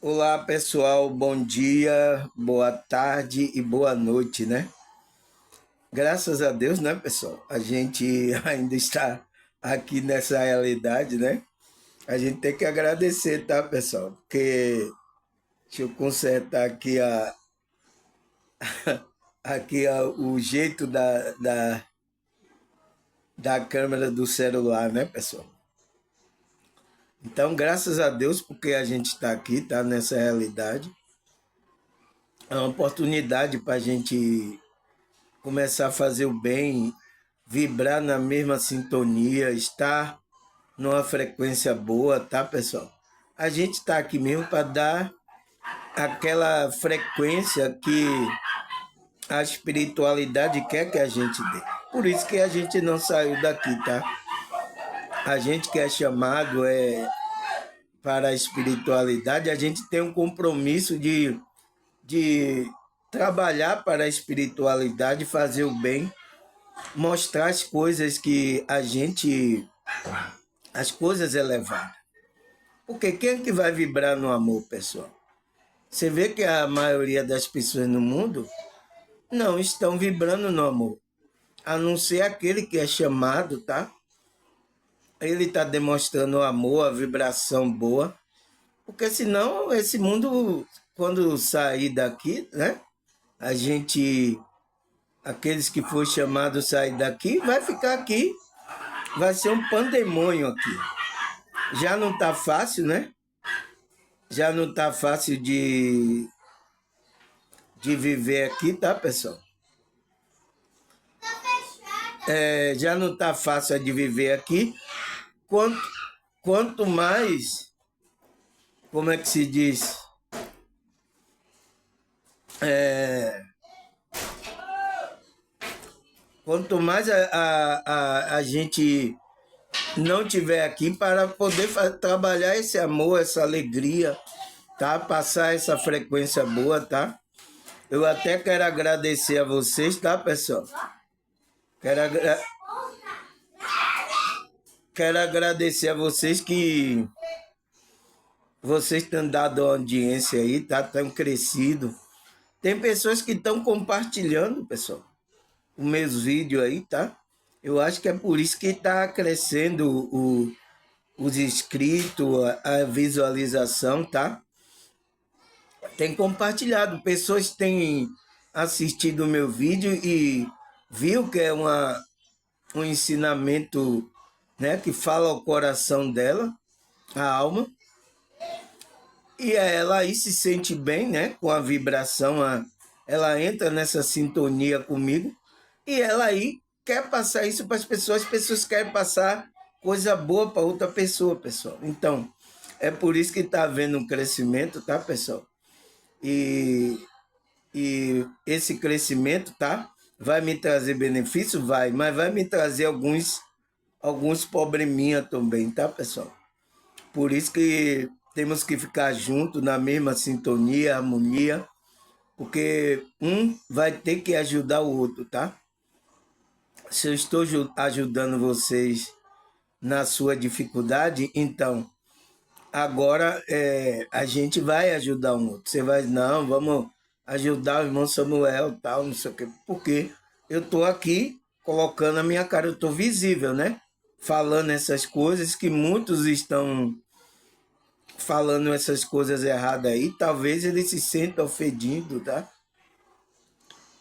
Olá pessoal, bom dia, boa tarde e boa noite, né? Graças a Deus, né, pessoal? A gente ainda está aqui nessa realidade, né? A gente tem que agradecer, tá, pessoal? Porque deixa eu consertar o jeito da câmera do celular, né, pessoal? Então, graças a Deus, porque a gente está aqui, tá nessa realidade. É uma oportunidade para a gente começar a fazer o bem, vibrar na mesma sintonia, estar numa frequência boa, tá, pessoal? A gente está aqui mesmo para dar aquela frequência que a espiritualidade quer que a gente dê. Por isso que a gente não saiu daqui, tá? A gente que é chamado para a espiritualidade, a gente tem um compromisso de trabalhar para a espiritualidade, fazer o bem, mostrar as coisas que a gente, as coisas elevadas. Porque quem é que vai vibrar no amor, pessoal? Você vê que a maioria das pessoas no mundo não estão vibrando no amor, a não ser aquele que é chamado, tá? Ele está demonstrando o amor, a vibração boa, porque senão esse mundo, quando sair daqui, né? A gente, aqueles que for chamado sair daqui, vai ficar aqui, vai ser um pandemônio aqui. Já não tá fácil, né? Já não tá fácil de viver aqui, tá, pessoal? Já não tá fácil de viver aqui. Quanto, quanto mais, como é que se diz? É, quanto mais a gente não tiver aqui para poder trabalhar esse amor, essa alegria, tá? Passar essa frequência boa, tá? Eu até quero agradecer a vocês, tá, pessoal? Quero, agra quero agradecer a vocês que vocês têm dado audiência aí, tá? Tão crescido. Tem pessoas que estão compartilhando, pessoal, os meus vídeos aí, tá? Eu acho que é por isso que está crescendo os inscritos, a visualização, tá? Tem compartilhado, pessoas têm assistido o meu vídeo e viu que é um ensinamento, né, que fala ao coração dela, a alma, e ela aí se sente bem, né, com a vibração, ela entra nessa sintonia comigo e ela aí quer passar isso para as pessoas querem passar coisa boa para outra pessoa, pessoal. Então, é por isso que está havendo um crescimento, tá, pessoal? E, e esse crescimento, tá? Vai me trazer benefício? Vai, mas vai me trazer alguns probleminha também, tá, pessoal? Por isso que temos que ficar juntos na mesma sintonia, harmonia, porque um vai ter que ajudar o outro, tá? Se eu estou ajudando vocês na sua dificuldade, então agora a gente vai ajudar um outro. Você vai, não, vamos ajudar o irmão Samuel, tal, não sei o quê. Porque eu estou aqui colocando a minha cara, eu estou visível, né? Falando essas coisas que muitos estão falando essas coisas erradas aí, talvez ele se sinta ofendido, tá?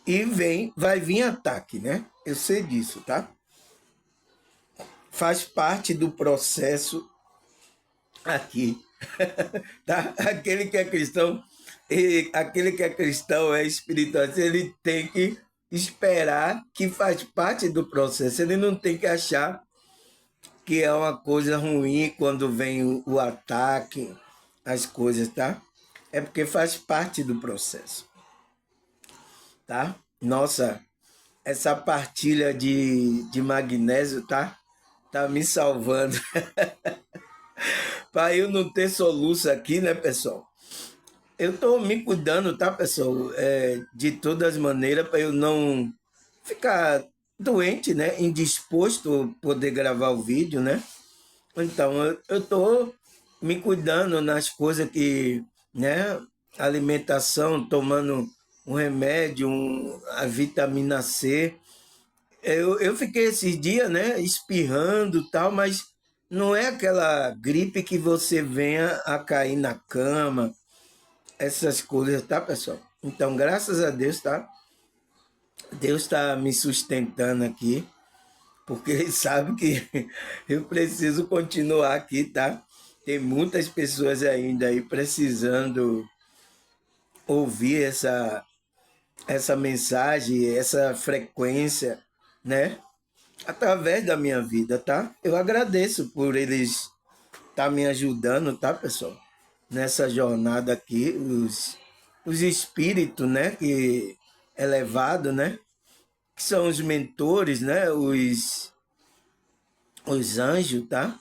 E vai vir ataque, né? Eu sei disso, tá? Faz parte do processo aqui, tá? Aquele que é cristão, é espiritual, ele tem que esperar que faz parte do processo. Ele não tem que achar que é uma coisa ruim quando vem o ataque, as coisas, tá? É porque faz parte do processo, tá? Nossa, essa partilha de magnésio, tá? Tá me salvando. Para eu não ter soluço aqui, né, pessoal? Eu tô me cuidando, tá, pessoal? De todas as maneiras, para eu não ficar doente, né? Indisposto a poder gravar o vídeo, né? Então, eu tô me cuidando nas coisas que né? Alimentação, tomando um remédio, a vitamina C. Eu fiquei esses dias, né, espirrando e tal, mas não é aquela gripe que você venha a cair na cama, essas coisas, tá, pessoal? Então, graças a Deus, tá? Deus está me sustentando aqui, porque Ele sabe que eu preciso continuar aqui, tá? Tem muitas pessoas ainda aí precisando ouvir essa mensagem, essa frequência, né? Através da minha vida, tá? Eu agradeço por eles estar me ajudando, tá, pessoal? Nessa jornada aqui, os espíritos, né? Que elevado, né? Que são os mentores, né? Os anjos, tá?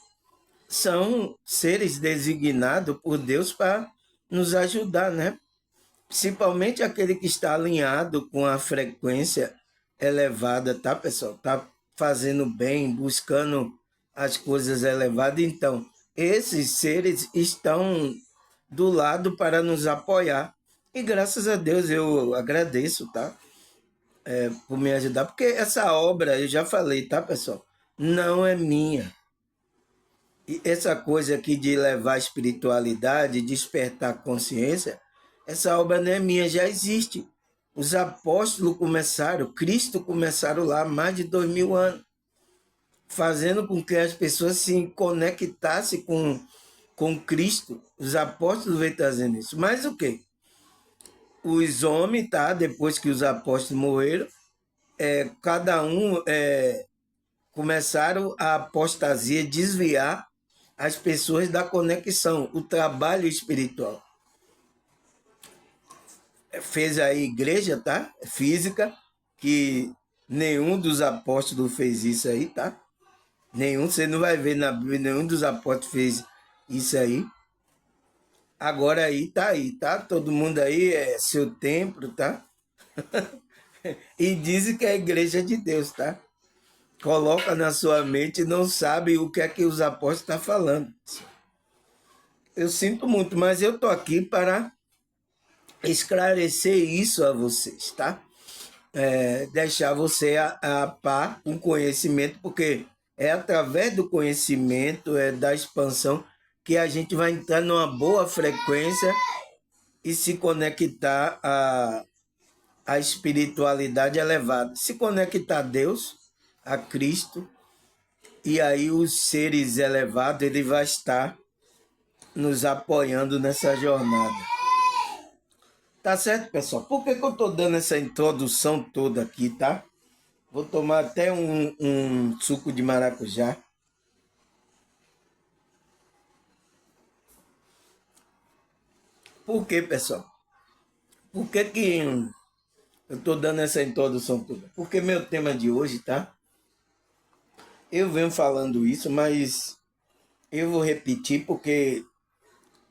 São seres designados por Deus para nos ajudar, né? Principalmente aquele que está alinhado com a frequência elevada, tá, pessoal? Tá fazendo bem, buscando as coisas elevadas. Então, esses seres estão do lado para nos apoiar. E graças a Deus eu agradeço, tá? Por me ajudar, porque essa obra, eu já falei, tá, pessoal? Não é minha. E essa coisa aqui de levar a espiritualidade, despertar a consciência, essa obra não é minha, já existe. Os apóstolos começaram, Cristo começaram lá há mais de 2000 anos, fazendo com que as pessoas se conectassem com Cristo. Os apóstolos vêm trazendo isso. Mas o quê? Os homens, tá? Depois que os apóstolos morreram, cada um começaram a apostasia, desviar as pessoas da conexão, o trabalho espiritual. Fez a igreja, tá? Física, que nenhum dos apóstolos fez isso aí, tá? Nenhum, você não vai ver na Bíblia, nenhum dos apóstolos fez isso aí. Agora aí, tá? Todo mundo aí é seu templo, tá? E dizem que é a igreja de Deus, tá? Coloca na sua mente e não sabe o que é que os apóstolos estão falando. Eu sinto muito, mas eu tô aqui para esclarecer isso a vocês, tá? Deixar você a par com conhecimento, porque é através do conhecimento, da expansão, que a gente vai entrar numa boa frequência e se conectar à espiritualidade elevada. Se conectar a Deus, a Cristo, e aí os seres elevados, ele vai estar nos apoiando nessa jornada. Tá certo, pessoal? Por que eu tô dando essa introdução toda aqui, tá? Vou tomar até um suco de maracujá. Por quê, pessoal? Por que eu tô dando essa introdução toda? Porque meu tema de hoje, tá? Eu venho falando isso, mas eu vou repetir porque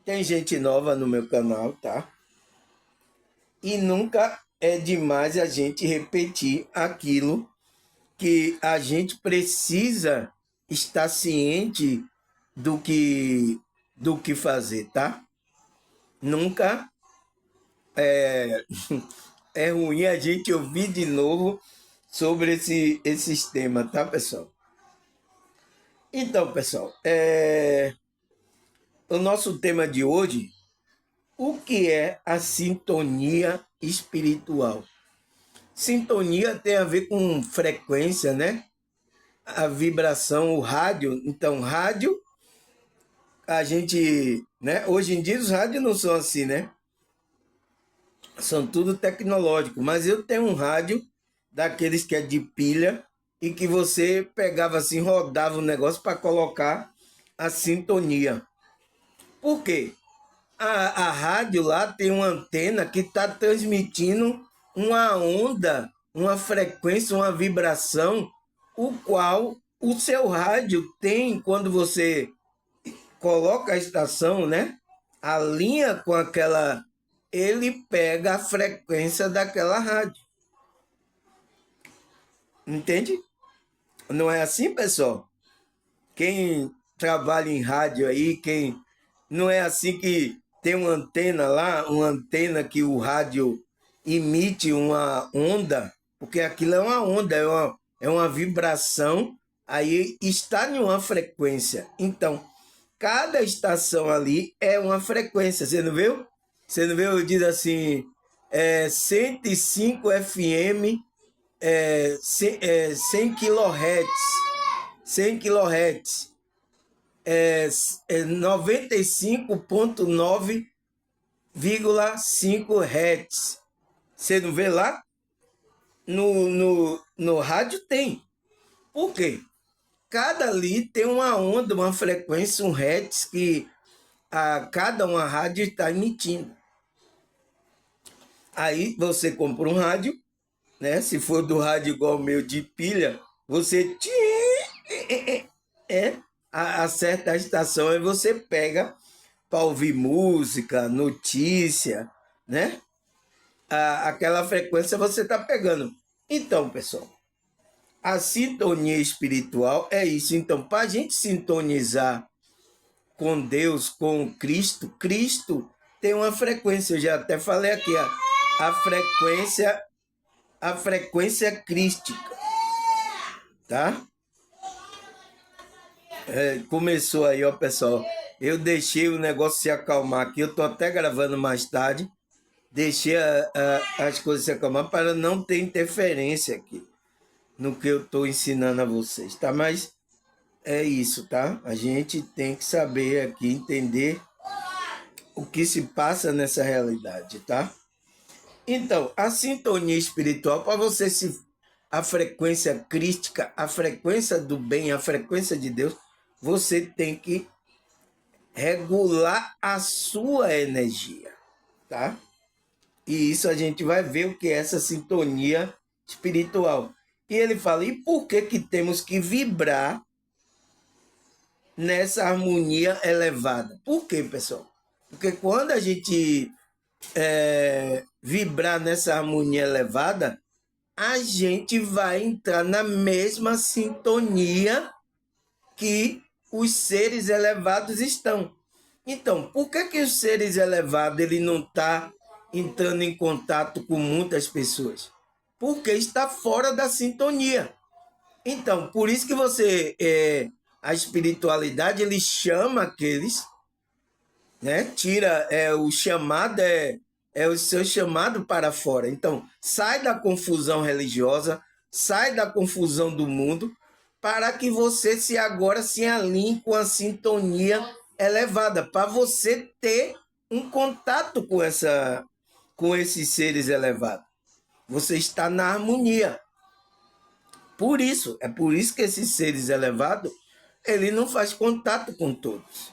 tem gente nova no meu canal, tá? E nunca é demais a gente repetir aquilo que a gente precisa estar ciente do que fazer, tá? Nunca é ruim a gente ouvir de novo sobre esses temas, tá, pessoal? Então, pessoal, o nosso tema de hoje, o que é a sintonia espiritual? Sintonia tem a ver com frequência, né? A vibração, o rádio. Então, rádio, a gente, né? Hoje em dia os rádios não são assim, né? São tudo tecnológico, mas eu tenho um rádio daqueles que é de pilha e que você pegava assim, rodava o negócio para colocar a sintonia. Por quê? A rádio lá tem uma antena que está transmitindo uma onda, uma frequência, uma vibração, o qual o seu rádio tem quando você coloca a estação, né? Alinha com aquela, ele pega a frequência daquela rádio. Entende? Não é assim, pessoal? Quem trabalha em rádio aí, quem não é assim que tem uma antena lá, uma antena que o rádio emite uma onda, porque aquilo é uma onda, é uma vibração, aí está em uma frequência. Então, cada estação ali é uma frequência, você não viu? Você não viu? Diz assim, 105 FM, 100 kHz, 100 kHz, 95,9,5 Hz. Você não vê lá? No rádio tem. Por quê? Cada ali tem uma onda, uma frequência, um hertz que cada uma rádio está emitindo. Aí você compra um rádio, né? Se for do rádio igual o meu de pilha, você acerta a estação e você pega para ouvir música, notícia, né? Aquela frequência você está pegando. Então, pessoal, a sintonia espiritual é isso. Então, para a gente sintonizar com Deus, com Cristo, Cristo tem uma frequência. Eu já até falei aqui, a frequência crística, tá? Começou aí, ó, pessoal. Eu deixei o negócio se acalmar aqui. Eu tô até gravando mais tarde. Deixei as coisas se acalmar para não ter interferência aqui no que eu estou ensinando a vocês, tá? Mas é isso, tá? A gente tem que saber aqui, entender o que se passa nessa realidade, tá? Então, a sintonia espiritual, para você a frequência crística, a frequência do bem, a frequência de Deus, você tem que regular a sua energia, tá? E isso a gente vai ver o que é essa sintonia espiritual. E ele fala, e por que temos que vibrar nessa harmonia elevada? Por quê, pessoal? Porque quando a gente vibrar nessa harmonia elevada, a gente vai entrar na mesma sintonia que os seres elevados estão. Então, por que os seres elevados ele não está entrando em contato com muitas pessoas? Porque está fora da sintonia. Então, por isso que a espiritualidade, ele chama aqueles, né? Tira o chamado, o seu chamado para fora. Então, sai da confusão religiosa, sai da confusão do mundo, para que você agora se alinhe com a sintonia elevada, para você ter um contato com esses seres elevados. Você está na harmonia. É por isso que esses seres elevados, ele não faz contato com todos.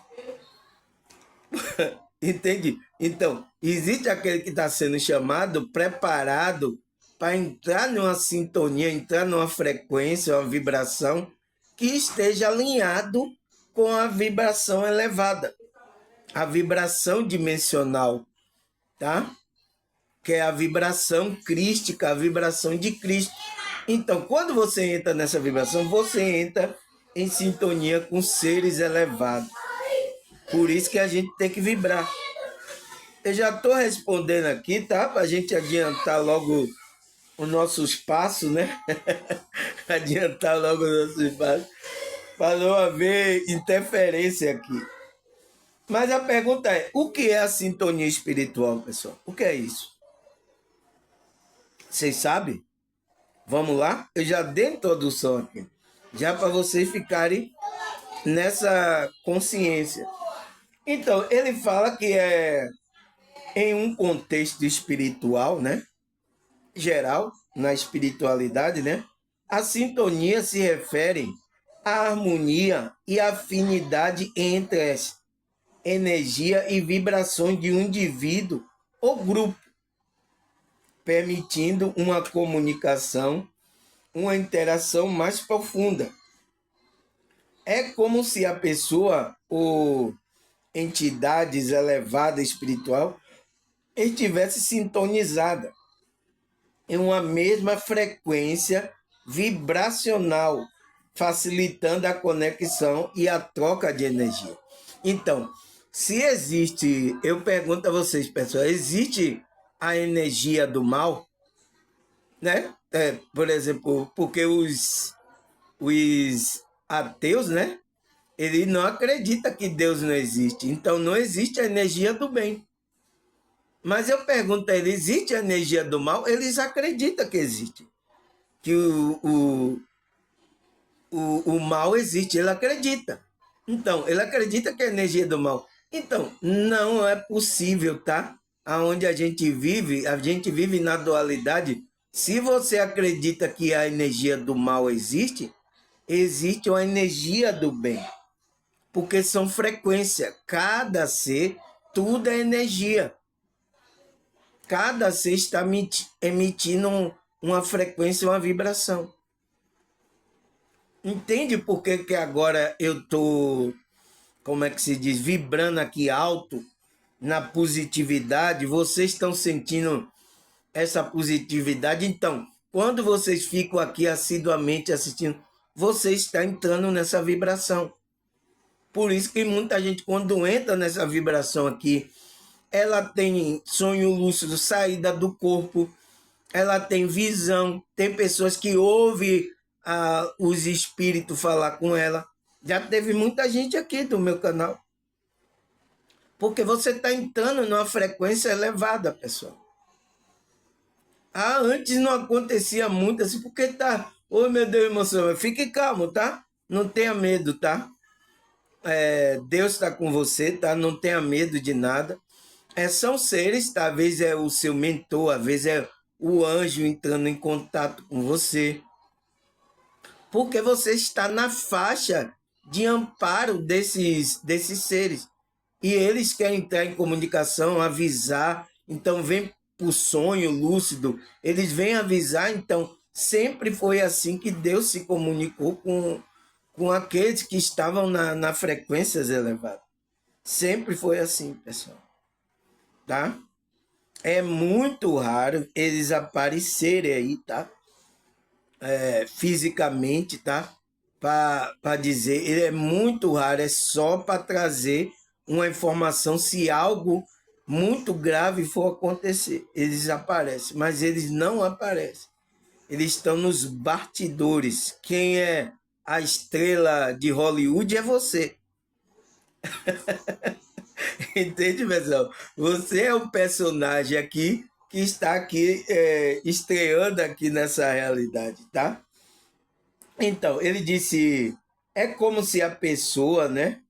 Entende? Então, existe aquele que está sendo chamado, preparado para entrar numa sintonia, entrar numa frequência, uma vibração que esteja alinhado com a vibração elevada, a vibração dimensional, tá? Que é a vibração crística, a vibração de Cristo. Então, quando você entra nessa vibração, você entra em sintonia com seres elevados. Por isso que a gente tem que vibrar. Eu já estou respondendo aqui, tá? Para a gente adiantar logo os nossos passos, né? Adiantar logo os nossos passos, para não haver interferência aqui. Mas a pergunta é, o que é a sintonia espiritual, pessoal? O que é isso? Vocês sabem? Vamos lá? Eu já dei introdução aqui, já para vocês ficarem nessa consciência. Então, ele fala que em um contexto espiritual, né? Geral, na espiritualidade, né? A sintonia se refere à harmonia e afinidade entre as energia e vibrações de um indivíduo ou grupo, permitindo uma comunicação, uma interação mais profunda. É como se a pessoa ou entidades elevadas espiritual estivesse sintonizada em uma mesma frequência vibracional, facilitando a conexão e a troca de energia. Então, Se existe, eu pergunto a vocês, pessoal, existe a energia do mal, né? Por exemplo, porque os ateus, né? Ele não acredita que Deus não existe. Então não existe a energia do bem. Mas eu pergunto a eles, existe a energia do mal? Eles acreditam que existe. Que o mal existe, ele acredita. Então, ele acredita que é a energia do mal. Então, não é possível, tá? Aonde a gente vive na dualidade. Se você acredita que a energia do mal existe, existe uma energia do bem. Porque são frequência. Cada ser, tudo é energia. Cada ser está emitindo uma frequência, uma vibração. Entende por que agora eu estou, como é que se diz, vibrando aqui alto na positividade? Vocês estão sentindo essa positividade? Então, quando vocês ficam aqui assiduamente assistindo, você está entrando nessa vibração. Por isso que muita gente, quando entra nessa vibração aqui, ela tem sonho lúcido, saída do corpo, ela tem visão, tem pessoas que ouvem os espíritos falar com ela. Já teve muita gente aqui do meu canal. Porque você está entrando numa frequência elevada, pessoal. Antes não acontecia muito assim, porque tá. Ô, meu Deus, emoção, fique calmo, tá? Não tenha medo, tá? Deus está com você, tá? Não tenha medo de nada. São seres, talvez é o seu mentor, às vezes é o anjo entrando em contato com você. Porque você está na faixa de amparo desses seres. E eles querem entrar em comunicação, avisar. Então, vem por sonho lúcido. Eles vêm avisar. Então, sempre foi assim que Deus se comunicou com aqueles que estavam na frequências elevadas. Sempre foi assim, pessoal. Tá? É muito raro eles aparecerem aí, tá? Fisicamente, tá? Para dizer, ele é muito raro, é só para trazer uma informação se algo muito grave for acontecer. Eles aparecem, mas eles não aparecem. Eles estão nos bastidores. Quem é a estrela de Hollywood é você. Entende, pessoal? Você é um personagem aqui que está aqui estreando aqui nessa realidade, tá? Então, ele disse, é como se a pessoa, né,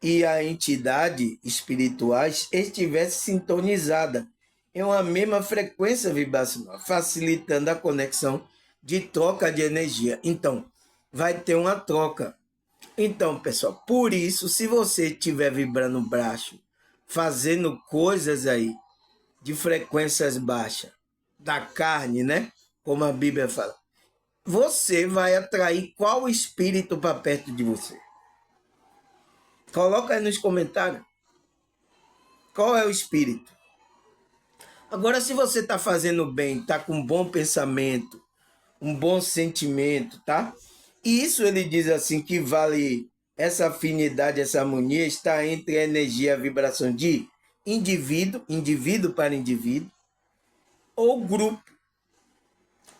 e a entidade espirituais estivesse sintonizada em uma mesma frequência vibracional, facilitando a conexão de troca de energia. Então, vai ter uma troca. Então, pessoal, por isso, se você estiver vibrando baixo, fazendo coisas aí de frequências baixas, da carne, né? Como a Bíblia fala, você vai atrair qual espírito para perto de você? Coloca aí nos comentários. Qual é o espírito? Agora, se você está fazendo bem, está com um bom pensamento, um bom sentimento, tá? E isso ele diz assim que vale essa afinidade, essa harmonia está entre a energia e a vibração de indivíduo para indivíduo, ou grupo.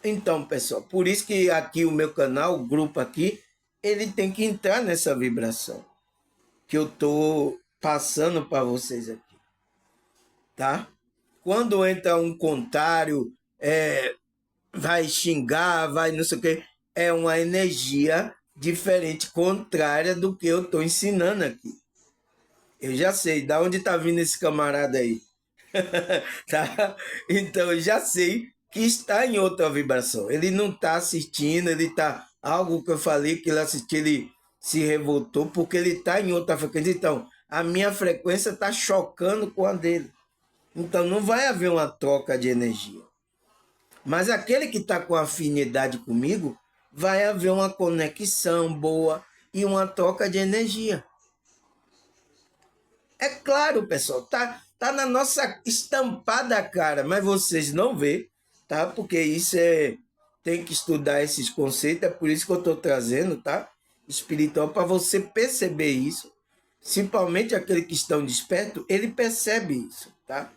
Então, pessoal, por isso que aqui o meu canal, o grupo aqui, ele tem que entrar nessa vibração que eu tô passando para vocês aqui, tá? Quando entra um contrário, vai xingar, vai não sei o quê, é uma energia diferente, contrária do que eu estou ensinando aqui. Eu já sei, da onde está vindo esse camarada aí? Tá? Então, eu já sei que está em outra vibração. Ele não está assistindo, ele está... Algo que eu falei que ele assistiu, ele se revoltou porque ele está em outra frequência. Então, a minha frequência está chocando com a dele. Então, não vai haver uma troca de energia. Mas aquele que está com afinidade comigo, vai haver uma conexão boa e uma troca de energia. É claro, pessoal, tá na nossa estampada cara, mas vocês não vê, tá? Porque isso tem que estudar esses conceitos, é por isso que eu estou trazendo, tá? Espiritual, para você perceber isso. principalmente aqueles que estão despertos, ele percebe isso, tá?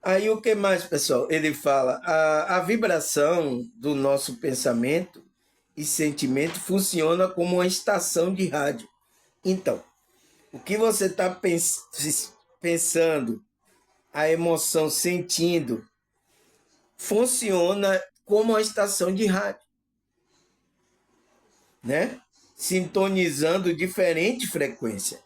Aí o que mais, pessoal? Ele fala, a vibração do nosso pensamento e sentimento funciona como uma estação de rádio. Então, o que você está pensando, a emoção, sentindo, funciona como uma estação de rádio, né? Sintonizando diferente frequência.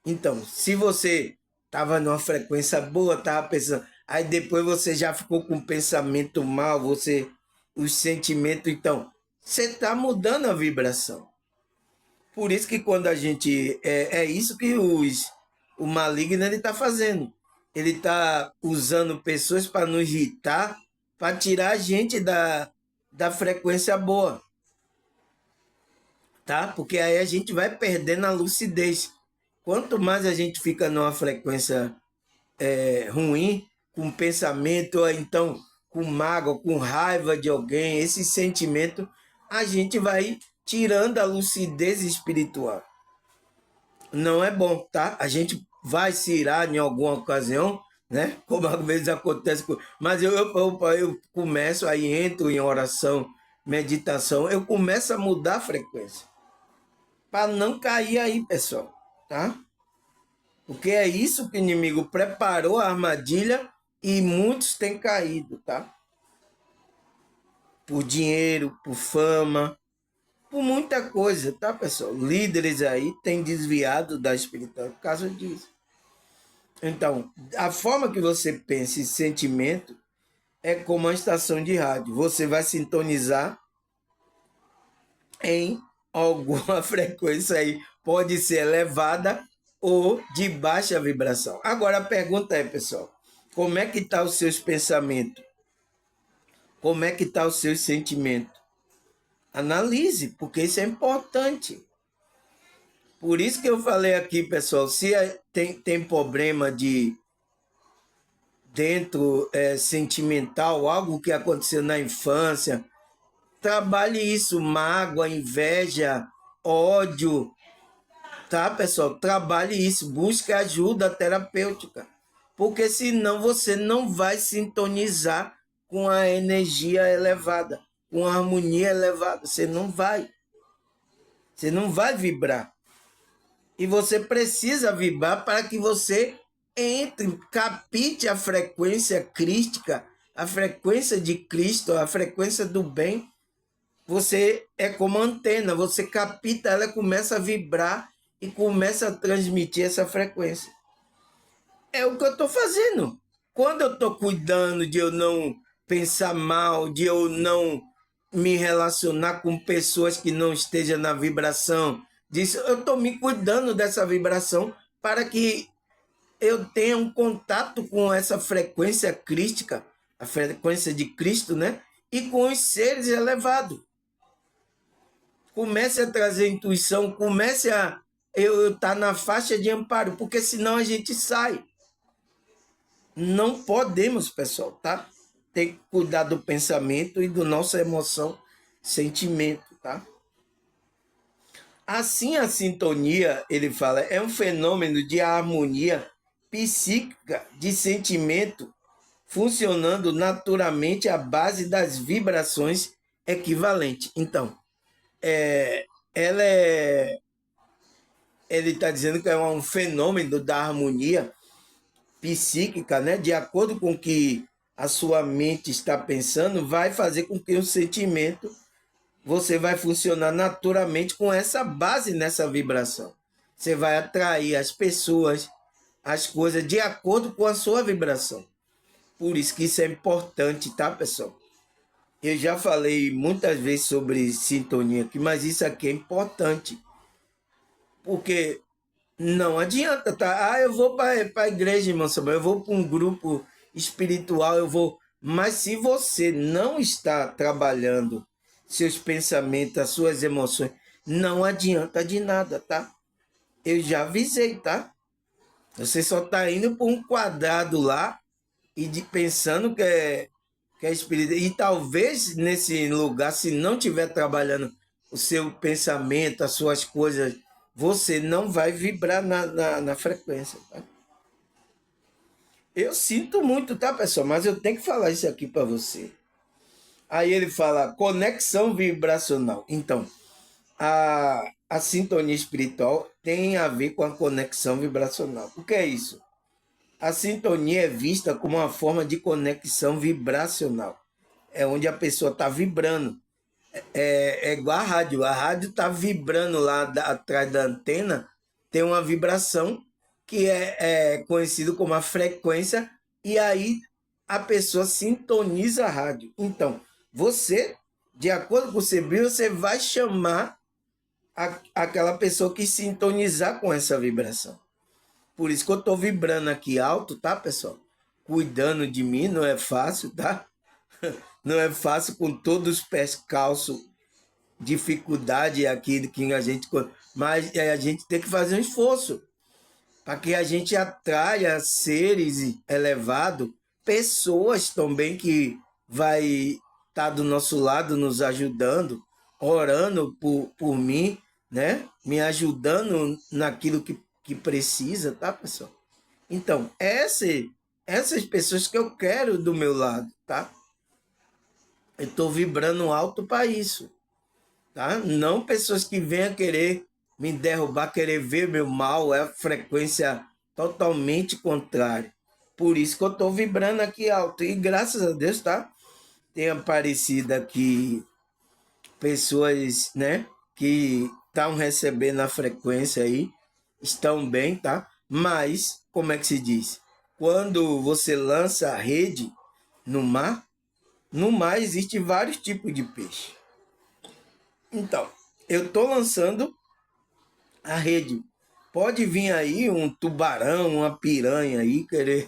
Então, se você estava numa frequência boa, estava pensando, aí depois você já ficou com pensamento mal, os sentimentos, então, você está mudando a vibração. Por isso que quando a gente, é isso que o maligno ele está fazendo. Ele está usando pessoas para nos irritar, para tirar a gente da frequência boa, tá? Porque aí a gente vai perdendo a lucidez. Quanto mais a gente fica numa frequência ruim, com pensamento, ou então com mágoa, com raiva de alguém, esse sentimento, a gente vai tirando a lucidez espiritual. Não é bom, tá? A gente vai se irar em alguma ocasião, né? Como às vezes acontece com... Mas eu começo, aí entro em oração, meditação, eu começo a mudar a frequência. Para não cair aí, pessoal, tá? Porque é isso que o inimigo preparou a armadilha e muitos têm caído, tá? Por dinheiro, por fama, por muita coisa, tá, pessoal? Líderes aí têm desviado da espiritualidade por causa disso. Então, a forma que você pensa e sentimento é como uma estação de rádio. Você vai sintonizar em alguma frequência aí, pode ser elevada ou de baixa vibração. Agora a pergunta é, pessoal, como é que tá os seus pensamentos? Como é que tá os seus sentimentos? Analise, porque isso é importante. Por isso que eu falei aqui, pessoal, se tem problema de dentro sentimental, algo que aconteceu na infância, trabalhe isso, mágoa, inveja, ódio, tá, pessoal? Trabalhe isso, busque ajuda terapêutica, porque senão você não vai sintonizar com a energia elevada, com a harmonia elevada, você não vai vibrar. E você precisa vibrar para que você entre, capite a frequência crística, a frequência de Cristo, a frequência do bem. Você é como antena, você capta, ela começa a vibrar e começa a transmitir essa frequência. É o que eu estou fazendo. Quando eu estou cuidando de eu não pensar mal, de eu não me relacionar com pessoas que não estejam na vibração, disso, eu estou me cuidando dessa vibração para que eu tenha um contato com essa frequência crística, a frequência de Cristo, né? E com os seres elevados. Comece a trazer intuição, comece a eu estar na faixa de amparo, porque senão a gente sai. Não podemos, pessoal, tá? Tem que cuidar do pensamento e do nossa emoção, sentimento, tá? Assim, a sintonia, ele fala, é um fenômeno de harmonia psíquica de sentimento funcionando naturalmente à base das vibrações equivalentes. Então, ela é ele está dizendo que é um fenômeno da harmonia psíquica, né? De acordo com o que a sua mente está pensando, vai fazer com que o sentimento você vai funcionar naturalmente com essa base nessa vibração. Você vai atrair as pessoas, as coisas de acordo com a sua vibração. Por isso que isso é importante, tá, pessoal? Eu já falei muitas vezes sobre sintonia aqui, mas isso aqui é importante. Porque não adianta, tá? Ah, eu vou para a igreja, irmão Samuel, eu vou para um grupo espiritual, eu vou. Mas se você não está trabalhando seus pensamentos, as suas emoções, não adianta de nada, tá? Eu já avisei, tá? Você só está indo para um quadrado lá e pensando que é espírito. E talvez nesse lugar, se não estiver trabalhando o seu pensamento, as suas coisas você não vai vibrar na frequência, tá? Eu sinto muito, tá, pessoal? Mas eu tenho que falar isso aqui para você. Aí ele fala conexão vibracional. Então, a sintonia espiritual tem a ver com a conexão vibracional. O que é isso? A sintonia é vista como uma forma de conexão vibracional. É onde a pessoa está vibrando. É igual a rádio. A rádio está vibrando lá atrás da antena, tem uma vibração que é conhecido como a frequência, e aí a pessoa sintoniza a rádio. Então, você, de acordo com o seu brilho, você vai chamar aquela pessoa que sintonizar com essa vibração. Por isso que eu estou vibrando aqui alto, tá, pessoal? Cuidando de mim, não é fácil, tá? Não é fácil com todos os pés calços, dificuldade aqui que a gente. Mas a gente tem que fazer um esforço para que a gente atraia seres elevados, pessoas também que vai estar do nosso lado nos ajudando, orando por mim, né? Me ajudando naquilo que precisa, tá, pessoal? Então, essas pessoas que eu quero do meu lado, tá? Eu estou vibrando alto para isso, tá? Não pessoas que venham querer me derrubar, querer ver meu mal, é a frequência totalmente contrária. Por isso que eu estou vibrando aqui alto. E graças a Deus, tá? Tem aparecido aqui pessoas, né, que estão recebendo a frequência aí, estão bem, tá? Mas, como é que se diz? Quando você lança a rede no mar existe vários tipos de peixe. Então, eu estou lançando a rede. Pode vir aí um tubarão, uma piranha aí querer,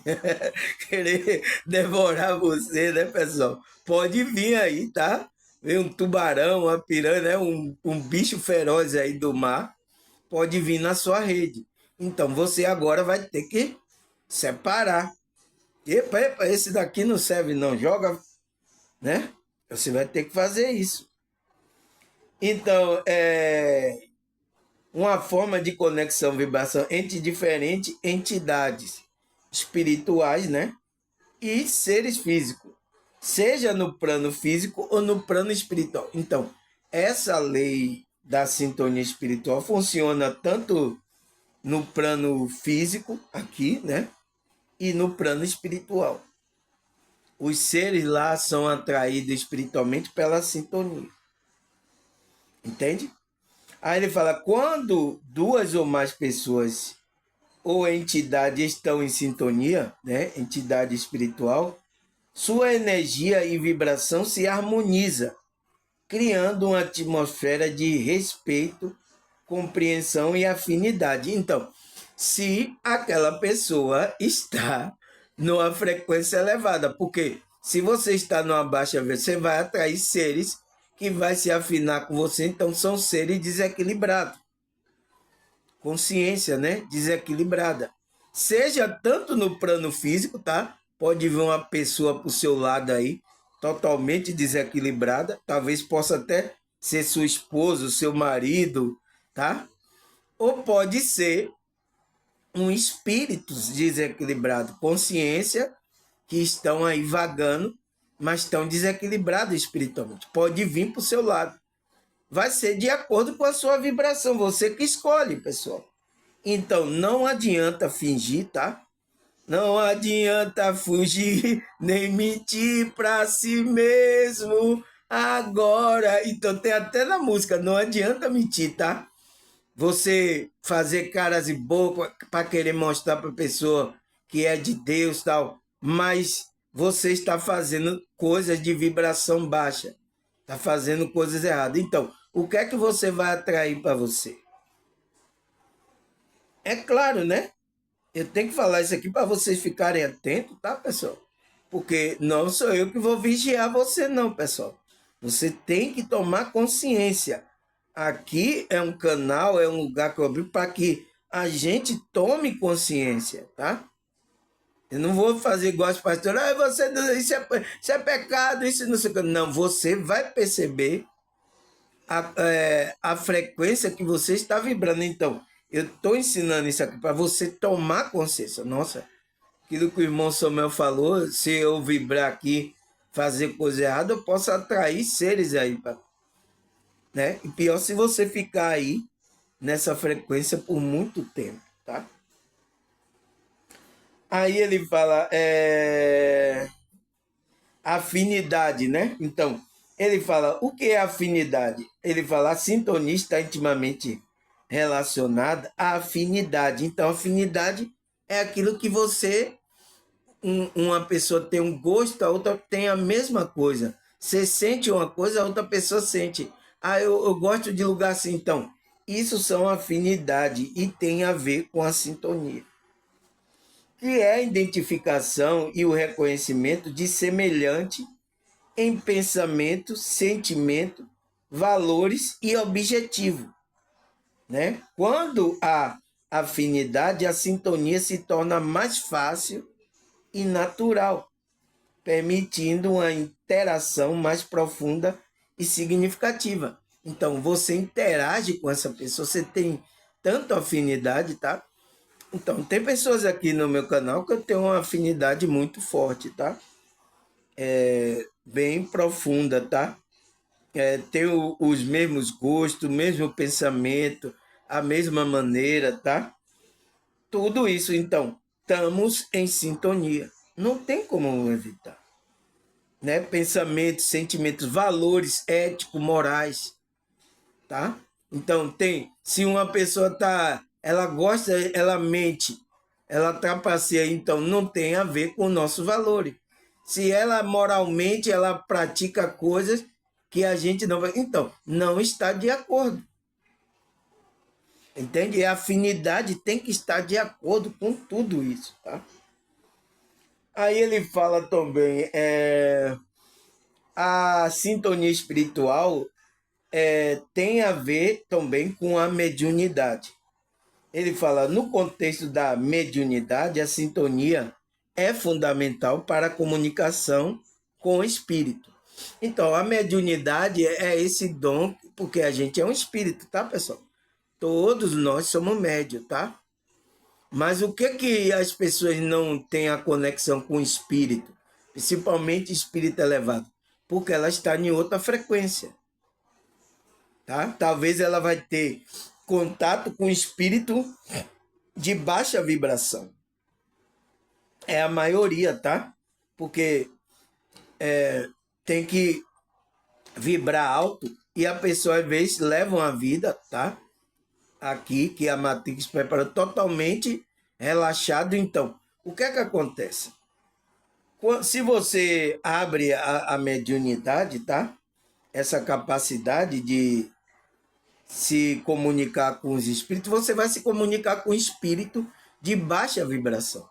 querer devorar você, né, pessoal? Pode vir aí, tá? Vem um tubarão, uma piranha, né? Um bicho feroz aí do mar, pode vir na sua rede. Então você agora vai ter que separar. Epa, epa, esse daqui não serve não, joga, né? Você vai ter que fazer isso. Então, uma forma de conexão vibração entre diferentes entidades espirituais, né? E seres físicos, seja no plano físico ou no plano espiritual. Então, essa lei da sintonia espiritual funciona tanto no plano físico, aqui, né? E no plano espiritual. Os seres lá são atraídos espiritualmente pela sintonia. Entende? Aí ele fala: quando duas ou mais pessoas ou entidade estão em sintonia, né, entidade espiritual, sua energia e vibração se harmoniza, criando uma atmosfera de respeito, compreensão e afinidade. Então, se aquela pessoa está numa frequência elevada, porque se você está numa baixa, você vai atrair seres que vai se afinar com você, então são seres desequilibrados. Consciência, né? Desequilibrada. Seja tanto no plano físico, tá? Pode vir uma pessoa pro seu lado aí, totalmente desequilibrada. Talvez possa até ser sua esposa, seu marido, tá? Ou pode ser um espírito desequilibrado, consciência, que estão aí vagando, mas estão desequilibrados espiritualmente. Pode vir pro seu lado. Vai ser de acordo com a sua vibração, você que escolhe, pessoal. Então, não adianta fingir, tá? Não adianta fugir, nem mentir pra si mesmo agora. Então, tem até na música, não adianta mentir, tá? Você fazer caras e bocas para querer mostrar para a pessoa que é de Deus tal, mas você está fazendo coisas de vibração baixa, está fazendo coisas erradas. Então, o que é que você vai atrair para você? É claro, né? Eu tenho que falar isso aqui para vocês ficarem atentos, tá, pessoal? Porque não sou eu que vou vigiar você, não, pessoal. Você tem que tomar consciência. Aqui é um canal, é um lugar que eu abri para que a gente tome consciência, tá? Eu não vou fazer igual os pastores, isso é pecado, isso não sei o que. Não, você vai perceber a frequência que você está vibrando. Então, eu estou ensinando isso aqui para você tomar consciência. Nossa, aquilo que o irmão Samuel falou, se eu vibrar aqui, fazer coisa errada, eu posso atrair seres aí, né? E pior se você ficar aí nessa frequência por muito tempo, tá? Aí ele fala, afinidade, né? Então, ele fala, o que é afinidade? Ele fala, a sintonia está intimamente relacionada à afinidade. Então, afinidade é aquilo que uma pessoa tem um gosto, a outra tem a mesma coisa. Você sente uma coisa, a outra pessoa sente. Ah, eu gosto de lugar assim. Então, isso são afinidade e tem a ver com a sintonia, que é a identificação e o reconhecimento de semelhante em pensamento, sentimento, valores e objetivo, né? Quando há afinidade, a sintonia se torna mais fácil e natural, permitindo uma interação mais profunda e significativa. Então, você interage com essa pessoa, você tem tanto afinidade, tá? Então, tem pessoas aqui no meu canal que eu tenho uma afinidade muito forte, tá? Bem profunda, tá? Tem os mesmos gostos, o mesmo pensamento, a mesma maneira, tá? Tudo isso, então, estamos em sintonia. Não tem como evitar, né? Pensamentos, sentimentos, valores éticos, morais, tá? Então, se uma pessoa ela gosta, ela mente, ela trapaceia, então não tem a ver com nossos valores. Se ela moralmente ela pratica coisas que a gente não vai, então não está de acordo. Entende? E a afinidade tem que estar de acordo com tudo isso, tá? Aí ele fala também, a sintonia espiritual tem a ver também com a mediunidade. Ele fala, no contexto da mediunidade, a sintonia é fundamental para a comunicação com o espírito. Então, a mediunidade é esse dom, porque a gente é um espírito, tá, pessoal? Todos nós somos médios, tá? Mas o que que as pessoas não têm a conexão com o espírito, principalmente espírito elevado? Porque ela está em outra frequência, tá? Talvez ela vai ter contato com o espírito de baixa vibração. É a maioria, tá? Porque tem que vibrar alto e a pessoa às vezes leva uma vida, tá? Aqui que a Matrix prepara totalmente relaxado. Então, o que é que acontece? Se você abre a mediunidade, tá? Essa capacidade de se comunicar com os espíritos, você vai se comunicar com o espírito de baixa vibração.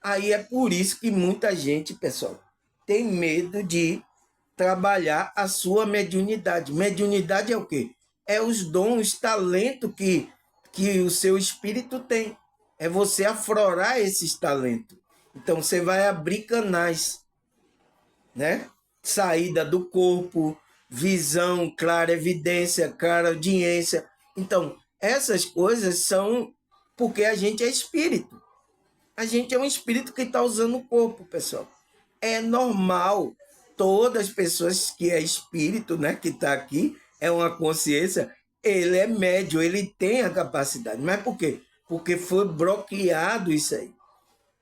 Aí é por isso que muita gente, pessoal, tem medo de trabalhar a sua mediunidade. Mediunidade é o quê? É os dons, talento que o seu espírito tem. É você aflorar esses talentos. Então você vai abrir canais, né? Saída do corpo, visão, clara evidência, clara audiência. Então, essas coisas são porque a gente é espírito. A gente é um espírito que está usando o corpo, pessoal. É normal. Todas as pessoas que é espírito, né, que está aqui, é uma consciência, ele é médio, ele tem a capacidade. Mas por quê? Porque foi bloqueado isso aí.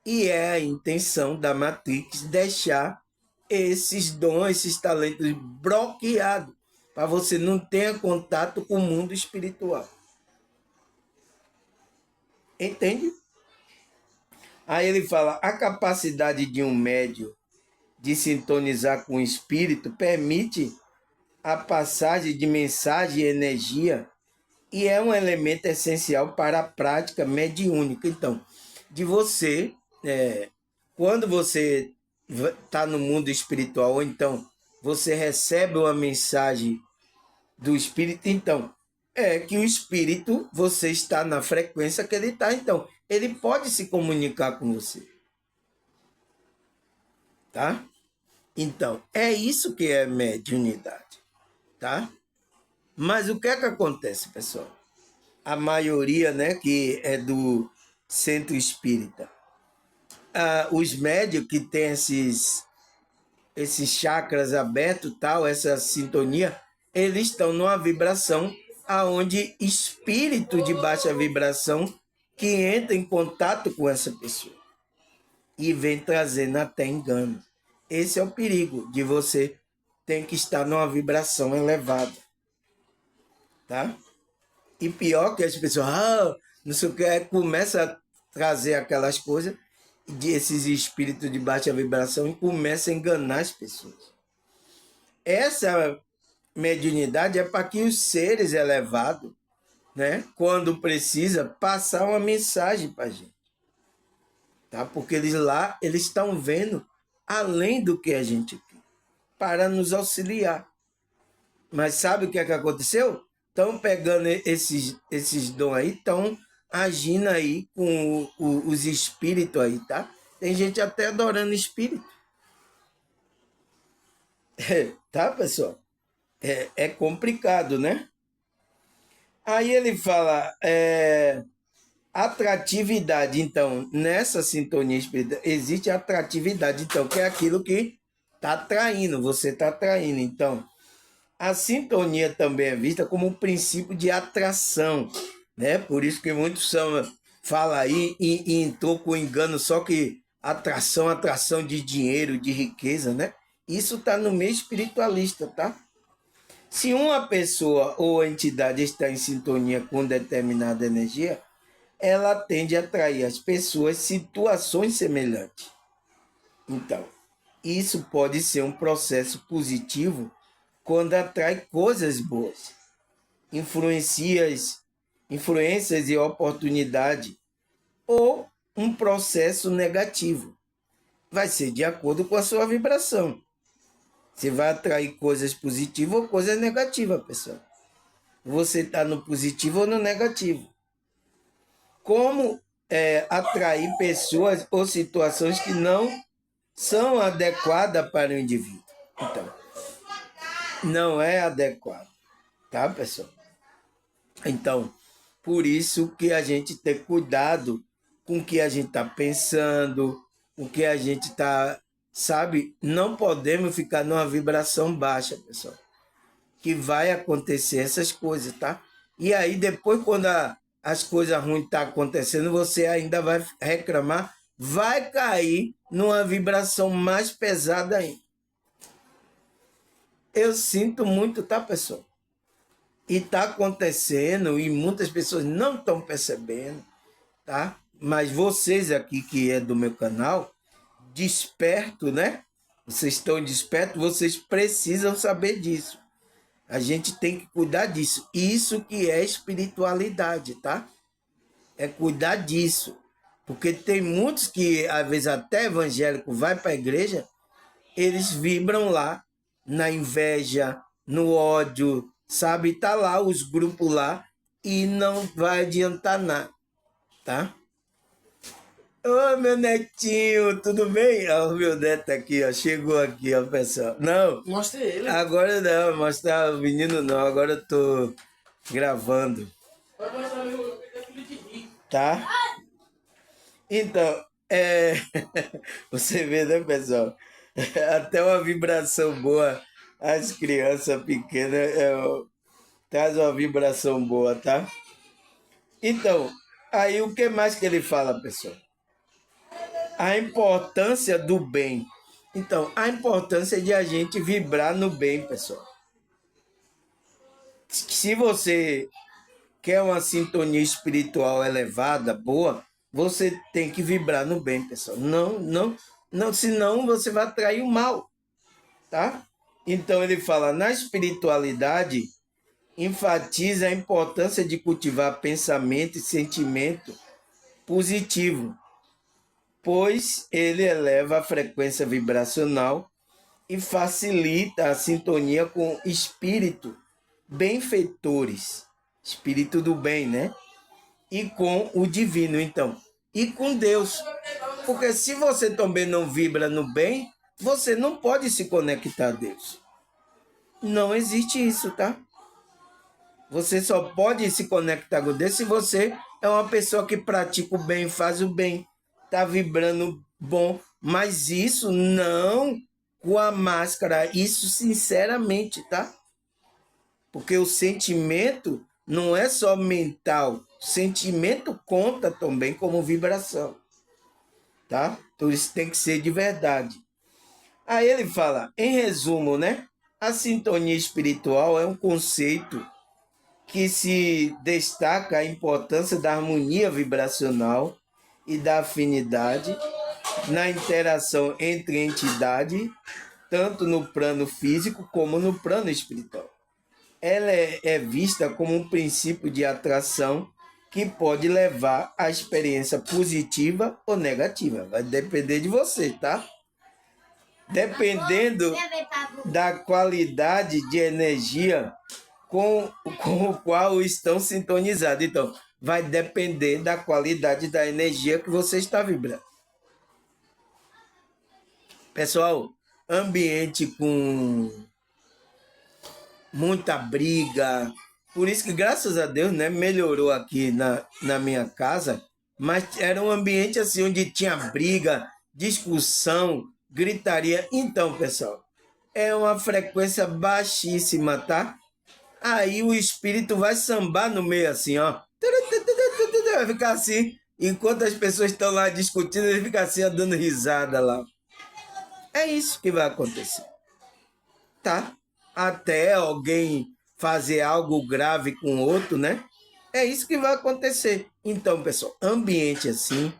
E é a intenção da Matrix deixar esses dons, esses talentos bloqueados, para você não ter contato com o mundo espiritual. Entende? Aí ele fala, a capacidade de um médium de sintonizar com o espírito permite a passagem de mensagem e energia e é um elemento essencial para a prática mediúnica. Então, de você, quando você está no mundo espiritual, ou então você recebe uma mensagem do espírito, então é que o espírito, você está na frequência que ele está, então ele pode se comunicar com você, tá? Então, é isso que é mediunidade, tá? Mas o que é que acontece, pessoal? A maioria, né, que é do centro espírita, os médios que têm esses chakras abertos, tal, essa sintonia, eles estão numa vibração aonde espírito de baixa vibração que entra em contato com essa pessoa e vem trazendo até engano. Esse é o perigo de você ter que estar numa vibração elevada, tá? E pior que as pessoas, não sei o que, começa a trazer aquelas coisas de esses espíritos de baixa vibração e começa a enganar as pessoas. Essa mediunidade é para que os seres elevados, né, quando precisa, passar uma mensagem para a gente, tá? Porque eles estão vendo além do que a gente quer, para nos auxiliar. Mas sabe o que é que aconteceu? Estão pegando esses dons aí, estão agindo aí com os espíritos aí, tá? Tem gente até adorando espírito. Tá, pessoal? É complicado, né? Aí ele fala, atratividade. Então, nessa sintonia espírita, existe atratividade, então, que é aquilo que está atraindo, você está atraindo. Então, a sintonia também é vista como um princípio de atração, né? Por isso que muitos falam aí e entrou com engano, só que atração de dinheiro, de riqueza, né? Isso está no meio espiritualista, tá? Se uma pessoa ou entidade está em sintonia com determinada energia, ela tende a atrair as pessoas situações semelhantes. Então, isso pode ser um processo positivo quando atrai coisas boas, influências e oportunidade, ou um processo negativo. Vai ser de acordo com a sua vibração. Você vai atrair coisas positivas ou coisas negativas, pessoal. Você está no positivo ou no negativo. Como atrair pessoas ou situações que não são adequadas para o indivíduo. Então, não é adequado, tá, pessoal? Então, por isso que a gente tem cuidado com o que a gente está pensando, com o que a gente está, sabe? Não podemos ficar numa vibração baixa, pessoal, que vai acontecer essas coisas, tá? E aí, depois, quando as coisas ruins estão acontecendo, você ainda vai reclamar, vai cair numa vibração mais pesada ainda. Eu sinto muito, tá, pessoal? E está acontecendo e muitas pessoas não estão percebendo, tá? Mas vocês aqui que é do meu canal, desperto, né? Vocês estão despertos, vocês precisam saber disso. A gente tem que cuidar disso. Isso que é espiritualidade, tá? É cuidar disso. Porque tem muitos que, às vezes, até evangélico vai para a igreja, eles vibram lá na inveja, no ódio, sabe? Tá lá os grupos lá e não vai adiantar nada, tá? Ô, meu netinho, tudo bem? Ó, o meu neto aqui, ó, chegou aqui, ó, pessoal. Não, Mostra ele. agora não, mostrar o menino não, agora eu tô gravando, Vai mostrar meu filho de rico. tá? Então, você vê, né, pessoal? Até uma vibração boa, as crianças pequenas traz uma vibração boa, tá? Então, aí o que mais que ele fala, pessoal? A importância do bem. Então, a importância de a gente vibrar no bem, pessoal. Se você quer uma sintonia espiritual elevada, boa, você tem que vibrar no bem, pessoal. Não, senão você vai atrair o mal, tá? Então ele fala, na espiritualidade, enfatiza a importância de cultivar pensamento e sentimento positivo, pois ele eleva a frequência vibracional e facilita a sintonia com espírito benfeitores, espírito do bem, né? E com o divino, então, e com Deus. Porque se você também não vibra no bem, você não pode se conectar a Deus. Não existe isso, tá? Você só pode se conectar com Deus se você é uma pessoa que pratica o bem, faz o bem, tá vibrando bom. Mas isso não com a máscara, isso sinceramente, tá? Porque o sentimento não é só mental, o sentimento conta também como vibração, tá? Então isso tem que ser de verdade. Aí ele fala, em resumo, né? A sintonia espiritual é um conceito que se destaca a importância da harmonia vibracional e da afinidade na interação entre entidades, tanto no plano físico como no plano espiritual. Ela é vista como um princípio de atração que pode levar à experiência positiva ou negativa. Vai depender de você, tá? Dependendo da qualidade de energia com o qual estão sintonizados. Então, vai depender da qualidade da energia que você está vibrando. Pessoal, ambiente com muita briga. Por isso que, graças a Deus, né, melhorou aqui na minha casa, mas era um ambiente assim onde tinha briga, discussão, gritaria. Então, pessoal, é uma frequência baixíssima, tá? Aí o espírito vai sambar no meio assim, ó. Vai ficar assim. Enquanto as pessoas estão lá discutindo, ele fica assim, ó, dando risada lá. É isso que vai acontecer, tá? Até alguém fazer algo grave com outro, né? É isso que vai acontecer. Então, pessoal, ambiente assim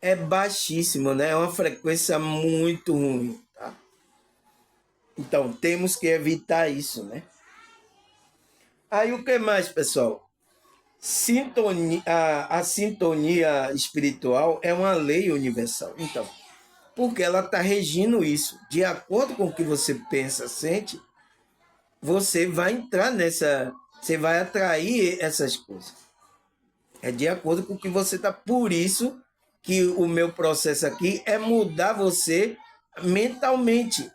é baixíssimo, né? É uma frequência muito ruim, tá? Então, temos que evitar isso, né? Aí o que mais, pessoal? A sintonia espiritual é uma lei universal. Então, porque ela está regindo isso. De acordo com o que você pensa, sente, você vai entrar nessa. Você vai atrair essas coisas. É de acordo com o que você está. Por isso que o meu processo aqui é mudar você mentalmente,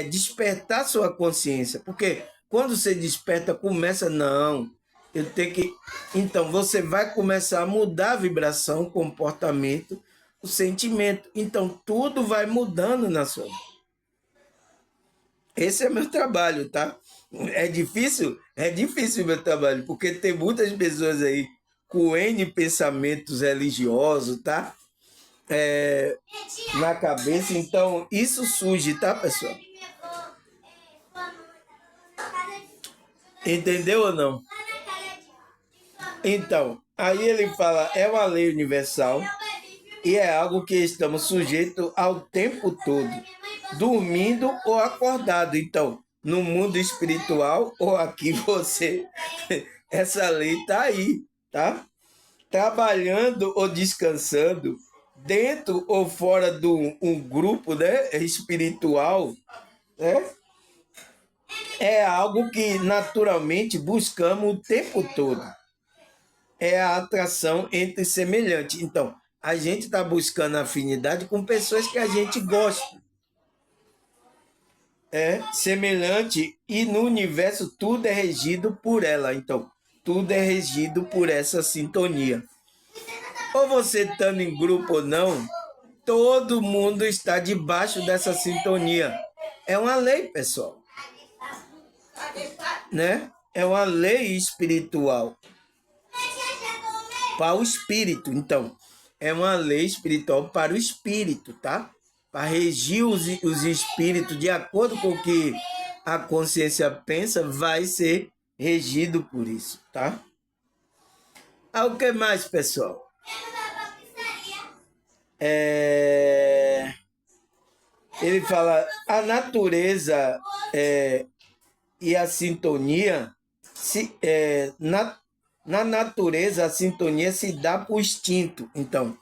despertar sua consciência. Porque quando você desperta, começa, não, eu tenho que. Então, você vai começar a mudar a vibração, o comportamento, o sentimento. Então, tudo vai mudando na sua vida. Esse é meu trabalho, tá? É difícil? É difícil o meu trabalho, porque tem muitas pessoas aí com N pensamentos religiosos, tá? Na cabeça, então isso surge, tá, pessoal? Entendeu ou não? Então, aí ele fala, é uma lei universal e é algo que estamos sujeitos ao tempo todo, dormindo ou acordado. Então, no mundo espiritual ou aqui você, essa lei tá aí, tá? Trabalhando ou descansando, dentro ou fora de um grupo, né, espiritual, né? É algo que naturalmente buscamos o tempo todo. É a atração entre semelhantes. Então, a gente está buscando afinidade com pessoas que a gente gosta. É semelhante e no universo tudo é regido por ela. Então, tudo é regido por essa sintonia. Ou você estando em grupo ou não, todo mundo está debaixo dessa sintonia. É uma lei, pessoal, né? É uma lei espiritual para o espírito. Então, é uma lei espiritual para o espírito, tá? Para regir os espíritos de acordo com o que a consciência pensa, vai ser regido por isso, tá? Ah, o que mais, pessoal? Ele fala, a natureza e a sintonia, na natureza a sintonia se dá por instinto. Então,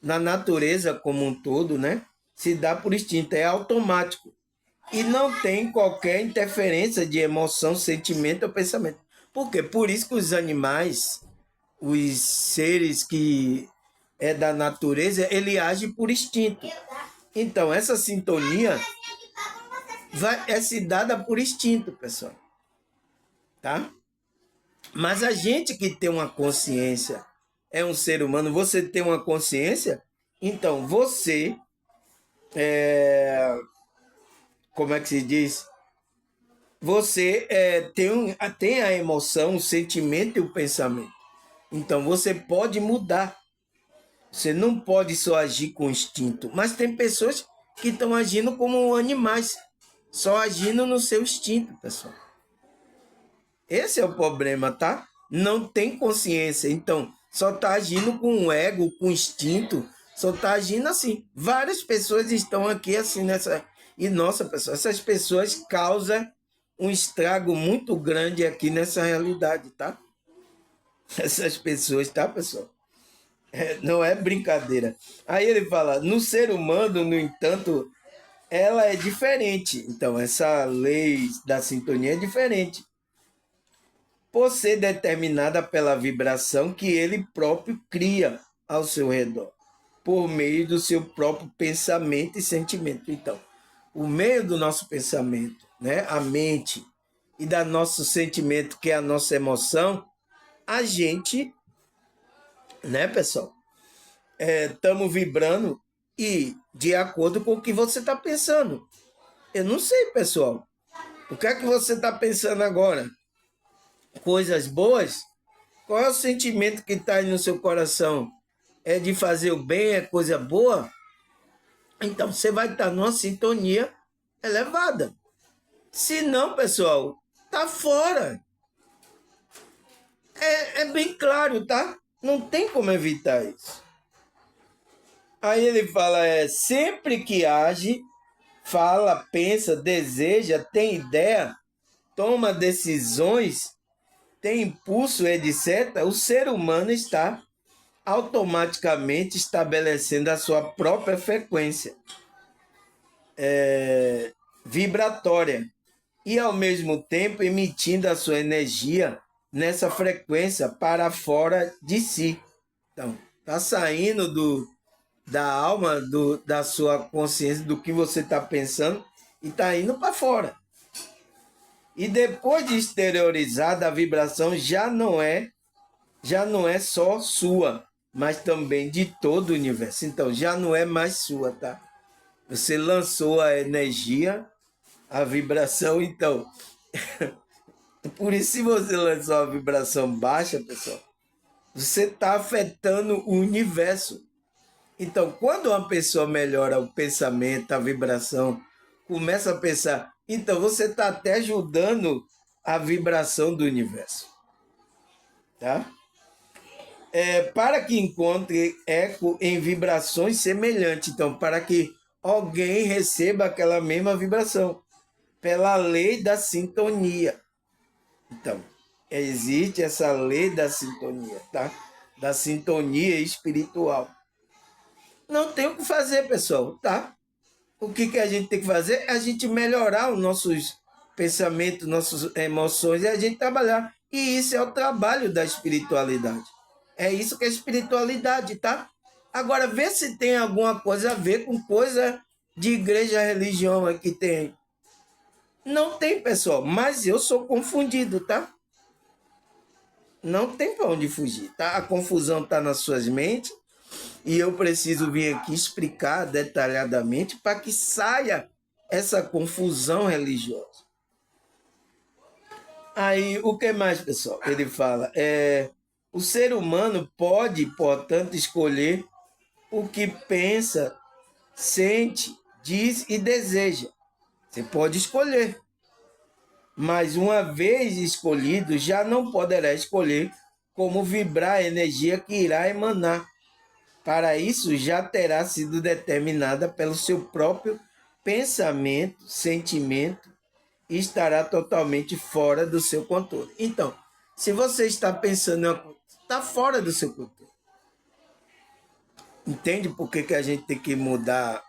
na natureza como um todo, né, se dá por instinto, é automático. E não tem qualquer interferência de emoção, sentimento ou pensamento. Por quê? Por isso que os animais, os seres que é da natureza, ele age por instinto. Então, essa sintonia é se dada por instinto, pessoal. Tá? Mas a gente que tem uma consciência, é um ser humano, você tem uma consciência, então você, como é que se diz? Você tem a emoção, o sentimento e o pensamento. Então você pode mudar. Você não pode só agir com instinto. Mas tem pessoas que estão agindo como animais, só agindo no seu instinto, pessoal. Esse é o problema, tá? Não tem consciência, então só está agindo com o ego, com o instinto, só está agindo assim. Várias pessoas estão aqui assim nessa. E nossa, pessoal, essas pessoas causam um estrago muito grande aqui nessa realidade, tá? Essas pessoas, tá, pessoal? Não é brincadeira. Aí ele fala: no ser humano, no entanto, ela é diferente. Então, essa lei da sintonia é diferente, por ser determinada pela vibração que ele próprio cria ao seu redor, por meio do seu próprio pensamento e sentimento. Então, o meio do nosso pensamento, né, a mente, e da nosso sentimento, que é a nossa emoção, a gente, né, pessoal, estamos vibrando e de acordo com o que você está pensando. Eu não sei, pessoal. O que é que você está pensando agora? Coisas boas? Qual é o sentimento que está aí no seu coração? É de fazer o bem, é coisa boa? Então você vai estar numa sintonia elevada. Se não, pessoal, tá fora. É bem claro, tá? Não tem como evitar isso. Aí ele fala, sempre que age, fala, pensa, deseja, tem ideia, toma decisões, tem impulso, etc., o ser humano está automaticamente estabelecendo a sua própria frequência vibratória e, ao mesmo tempo, emitindo a sua energia nessa frequência para fora de si. Então, está saindo da alma, da sua consciência, do que você está pensando, e está indo para fora. E depois de exteriorizada, a vibração já não é só sua, mas também de todo o universo. Então, já não é mais sua, tá? Você lançou a energia, a vibração, então. Por isso, se você lançou a vibração baixa, pessoal, você está afetando o universo. Então, quando uma pessoa melhora o pensamento, a vibração, começa a pensar, então você está até ajudando a vibração do universo, tá? Para que encontre eco em vibrações semelhantes. Então, para que alguém receba aquela mesma vibração, pela lei da sintonia. Então, existe essa lei da sintonia, tá? Da sintonia espiritual. Não tem o que fazer, pessoal, tá? O que a gente tem que fazer é a gente melhorar os nossos pensamentos, nossas emoções, e a gente trabalhar. E isso é o trabalho da espiritualidade. É isso que é espiritualidade, tá? Agora, vê se tem alguma coisa a ver com coisa de igreja, religião que tem. Não tem, pessoal, mas eu sou confundido, tá? Não tem para onde fugir, tá? A confusão está nas suas mentes e eu preciso vir aqui explicar detalhadamente para que saia essa confusão religiosa. Aí, o que mais, pessoal? Ele fala, o ser humano pode, portanto, escolher o que pensa, sente, diz e deseja. Você pode escolher. Mas uma vez escolhido, já não poderá escolher como vibrar a energia que irá emanar. Para isso, já terá sido determinada pelo seu próprio pensamento, sentimento, e estará totalmente fora do seu controle. Então, se você está pensando, está fora do seu controle. Entende por que a gente tem que mudar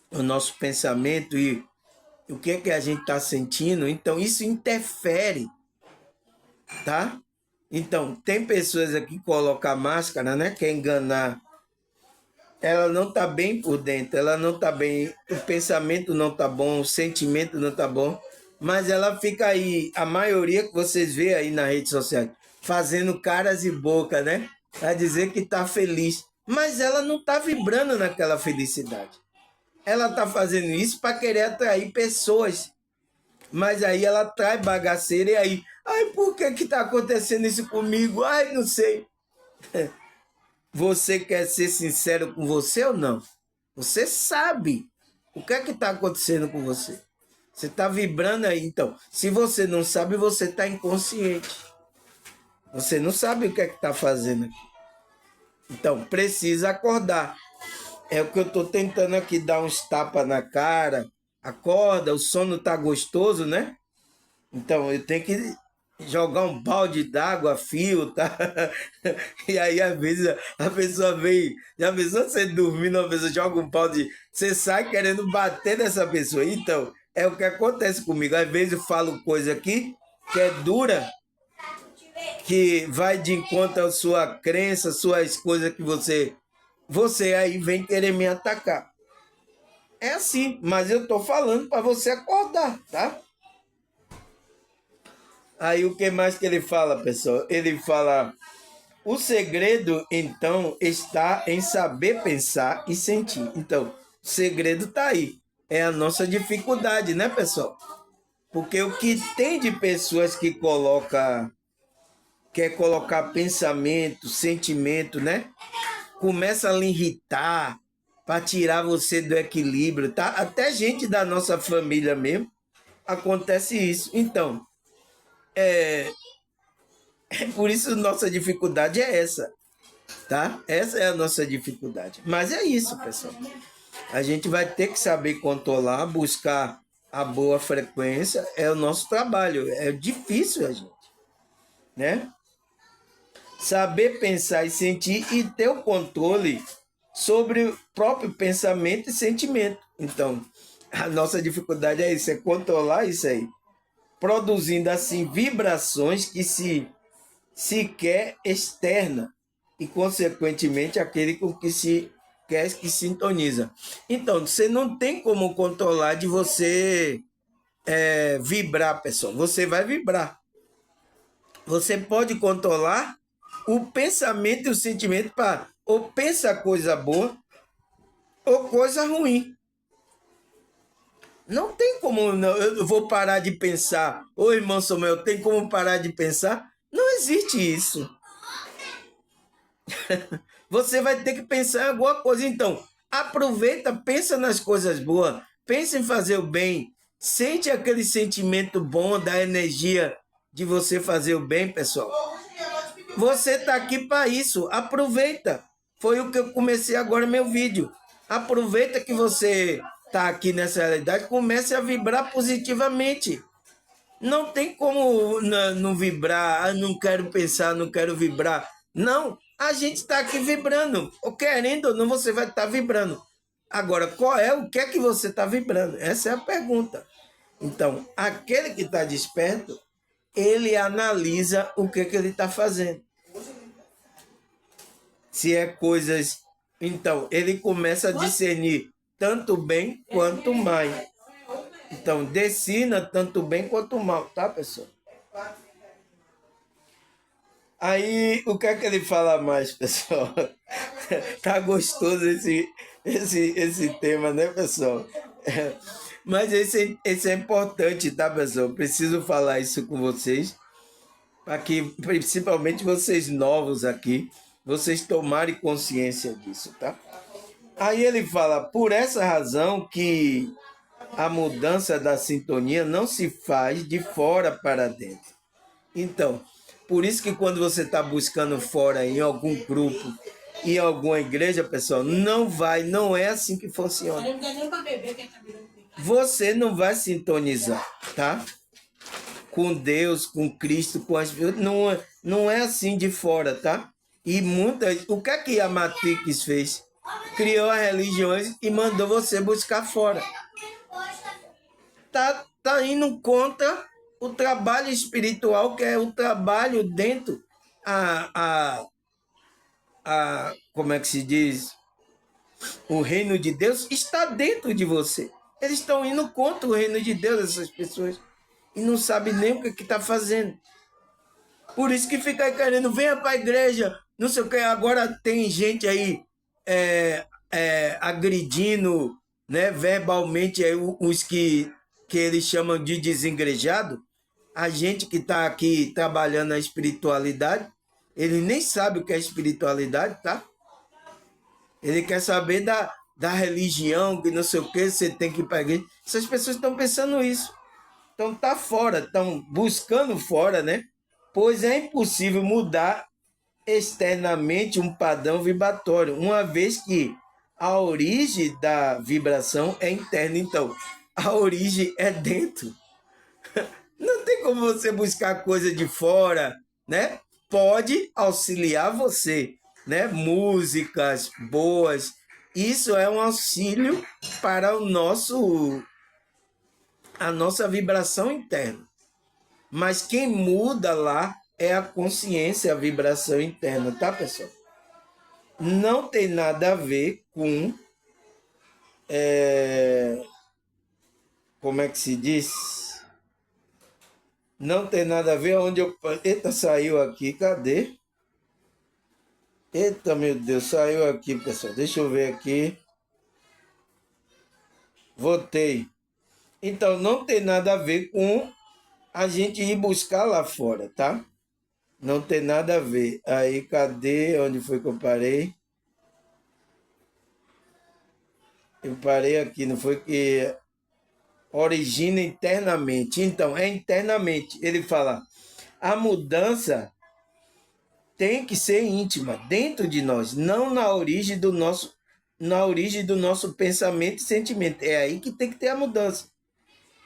o nosso pensamento e o que a gente está sentindo? Então, isso interfere, tá? Então, tem pessoas aqui que colocam máscara, né? Quer enganar. Ela não está bem por dentro, ela não está bem, o pensamento não está bom, o sentimento não está bom. mas ela fica aí, a maioria que vocês veem aí na rede social, fazendo caras e boca, né? Pra dizer que tá feliz. Mas ela não tá vibrando naquela felicidade. Ela tá fazendo isso para querer atrair pessoas. Mas aí ela atrai bagaceira e aí, ai, por que que tá acontecendo isso comigo? Ai, não sei. Você quer ser sincero com você ou não? Você sabe o que é que está acontecendo com você. Você está vibrando aí. Então, se você não sabe, você está inconsciente. Você não sabe o que é que está fazendo aqui. Então, precisa acordar. É o que eu estou tentando aqui dar uns tapas na cara. Acorda, o sono está gostoso, né? Então, eu tenho que jogar um balde d'água, fio, tá? E aí, às vezes, a pessoa vem, já pensou você dormindo, a pessoa joga um balde, você sai querendo bater nessa pessoa. Então, é o que acontece comigo. Às vezes eu falo coisa aqui que é dura, que vai de encontro à sua crença, suas coisas que você aí vem querer me atacar. É assim, mas eu tô falando para você acordar, tá? Aí o que mais que ele fala, pessoal? Ele fala: o segredo, então, está em saber pensar e sentir. Então, o segredo está aí. É a nossa dificuldade, né, pessoal? Porque o que tem de pessoas que quer colocar pensamento, sentimento, né? Começa a lhe irritar para tirar você do equilíbrio, tá? Até gente da nossa família mesmo acontece isso. Então, por isso nossa dificuldade é essa, tá? Essa é a nossa dificuldade. Mas é isso, pessoal. A gente vai ter que saber controlar, buscar a boa frequência, é o nosso trabalho. É difícil a gente, né? Saber pensar e sentir e ter o controle sobre o próprio pensamento e sentimento. Então, a nossa dificuldade é isso, é controlar isso aí, produzindo assim vibrações que se quer externa e, consequentemente, aquele com que se quer que sintoniza. Então, você não tem como controlar de você vibrar, pessoal. Você vai vibrar. Você pode controlar o pensamento e o sentimento para ou pensa coisa boa ou coisa ruim. Não tem como, não, eu vou parar de pensar. Ô, irmão Samuel, tem como parar de pensar? Não existe isso. Você vai ter que pensar em alguma coisa. Então, aproveita, pensa nas coisas boas, pensa em fazer o bem, sente aquele sentimento bom da energia de você fazer o bem, pessoal. Você está aqui para isso, aproveita. Foi o que eu comecei agora meu vídeo. Aproveita que você está aqui nessa realidade, comece a vibrar positivamente. Não tem como não vibrar, não quero pensar, não quero vibrar. Não, a gente está aqui vibrando. Ou querendo ou não, você vai estar vibrando. Agora, o que é que você está vibrando? Essa é a pergunta. Então, aquele que está desperto, ele analisa o que ele está fazendo. Se é coisas... Então, ele começa a discernir tanto bem quanto mais. Então, decina tanto bem quanto mal, tá, pessoal? Aí, o que é que ele fala mais, pessoal? Tá gostoso esse tema, né, pessoal? Mas esse é importante, tá, pessoal? Preciso falar isso com vocês, para que, principalmente vocês novos aqui, vocês tomarem consciência disso, tá? Aí ele fala, por essa razão que a mudança da sintonia não se faz de fora para dentro. Então, por isso que quando você está buscando fora em algum grupo, em alguma igreja, pessoal, não é assim que funciona. Você não vai sintonizar, tá? Com Deus, com Cristo, com as... Não é assim de fora, tá? E muitas... O que é que a Matrix fez? Criou as religiões e mandou você buscar fora. Tá indo contra o trabalho espiritual, que é o trabalho dentro como é que se diz? O reino de Deus está dentro de você. Eles estão indo contra o reino de Deus, essas pessoas. e não sabe nem o que está fazendo. Por isso que fica aí querendo, venha para a igreja, não sei o que. Agora tem gente aí agredindo, né, verbalmente aí, os que eles chamam de desengrejado. A gente que está aqui trabalhando na espiritualidade, ele nem sabe o que é espiritualidade, tá? Ele quer saber da religião, que não sei o que, você tem que ir para a igreja. Essas pessoas estão pensando isso. Então tá fora, estão buscando fora, né? Pois é impossível mudar externamente um padrão vibratório, uma vez que a origem da vibração é interna. Então, a origem é dentro. Não tem como você buscar coisa de fora, né? Pode auxiliar você, né? Músicas boas. Isso é um auxílio para a nossa vibração interna. Mas quem muda lá é a consciência, a vibração interna, tá, pessoal? Não tem nada a ver com como é que se diz? Não tem nada a ver onde eu... Eita, saiu aqui, cadê? Eita, meu Deus, saiu aqui, pessoal. Deixa eu ver aqui. Voltei. Então, não tem nada a ver com a gente ir buscar lá fora, tá? Não tem nada a ver. Aí, cadê? Onde foi que eu parei? Eu parei aqui, não foi que origina internamente. Então, é internamente. Ele fala, a mudança tem que ser íntima, dentro de nós, não na origem do nosso pensamento e sentimento. É aí que tem que ter a mudança.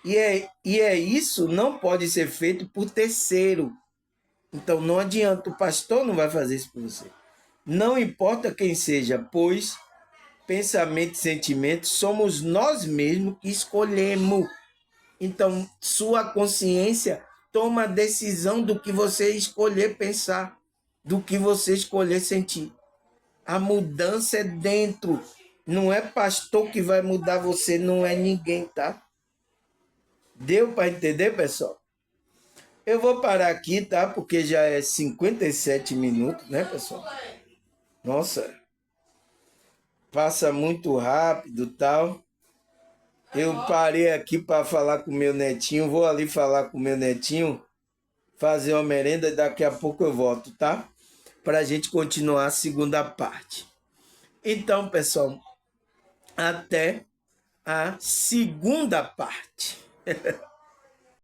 E isso não pode ser feito por terceiro. Então não adianta, o pastor não vai fazer isso por você. Não importa quem seja, pois pensamento e sentimento somos nós mesmos que escolhemos. Então sua consciência toma a decisão do que você escolher pensar, do que você escolher sentir. A mudança é dentro. Não é pastor que vai mudar você, não é ninguém, tá? Deu para entender, pessoal? Eu vou parar aqui, tá? Porque já é 57 minutos, né, pessoal? Nossa, passa muito rápido, tal. Eu parei aqui para falar com meu netinho, vou ali falar com meu netinho, fazer uma merenda e daqui a pouco eu volto, tá? Para a gente continuar a segunda parte. Então, pessoal, até a segunda parte.